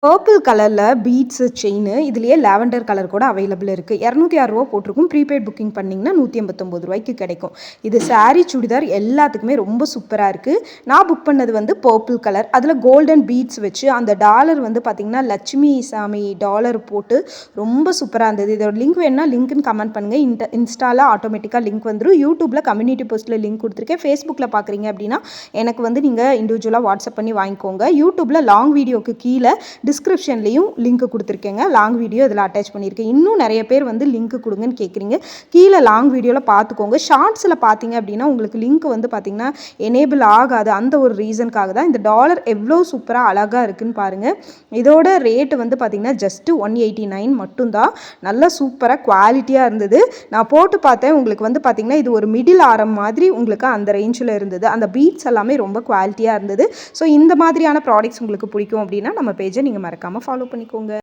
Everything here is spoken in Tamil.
பர்பிள் கலர்ல பீட்ஸ் செயின் இதுலயே லாவெண்டர் கலர் கூட அவைலபிள் இருக்கு. ₹206 போட்டிருக்கும். ப்ரீபெய்ட் புக்கிங் பண்ணீங்கன்னா ₹189 கிடைக்கும். இது சாரி, சுடிதார் எல்லாத்துக்குமே ரொம்ப சூப்பரா இருக்கு. நான் புக் பண்ணது வந்து பர்பிள் கலர். அதுல கோல்டன் பீட்ஸ் வச்சு அந்த டாலர் வந்து பாத்தீங்கன்னா லட்சுமி சாமி டாலர் போட்டு ரொம்ப சூப்பரா இருந்தது. இதோட லிங்க் வேணும்னா லிங்க்னு கமெண்ட் பண்ணுங்க. இன்ஸ்டால ஆட்டோமேட்டிக்கா லிங்க் வந்துரும். யூடியூப்ல கம்யூனிட்டி போஸ்ட்ல லிங்க் கொடுத்துருக்கேன். ஃபேஸ்புக்ல பாக்குறீங்க அப்படின்னா எனக்கு வந்து நீங்க இண்டிவிஜுவலா வாட்ஸ்அப் பண்ணி வாங்கிக்கோங்க. யூடியூப்ல லாங் வீடியோக்கு கீழே டிஸ்கிரிப்ஷன்லையும் லிங்க் கொடுத்துருக்கேங்க. லாங் வீடியோ இதில் அட்டாச் பண்ணியிருக்கேன். இன்னும் நிறைய பேர் வந்து லிங்க் கொடுங்கன்னு கேட்குறீங்க. கீழே லாங் வீடியோவில் பார்த்துக்கோங்க. ஷார்ட்ஸில் பார்த்தீங்க அப்படின்னா உங்களுக்கு லிங்க் வந்து பார்த்தீங்கன்னா எனேபிள் ஆகாது. அந்த ஒரு ரீசனுக்காக தான். இந்த டாலர் எவ்வளோ சூப்பராக அழகாக இருக்குன்னு பாருங்கள். இதோட ரேட்டு வந்து பார்த்தீங்கன்னா ஜஸ்ட் 189 மட்டும்தான். நல்லா சூப்பராக குவாலிட்டியாக இருந்தது. நான் போட்டு பார்த்தேன். உங்களுக்கு வந்து பார்த்தீங்கன்னா இது ஒரு மிடில் ஆரம் மாதிரி உங்களுக்கு அந்த ரேஞ்சில் இருந்தது. அந்த பீட்ஸ் எல்லாமே ரொம்ப குவாலிட்டியாக இருந்தது. ஸோ இந்த மாதிரியான ப்ராடக்ட்ஸ் உங்களுக்கு பிடிக்கும் அப்படின்னா நம்ம பேஜை நீங்கள் மறக்காமல் ஃபாலோ பண்ணிக்கோங்க.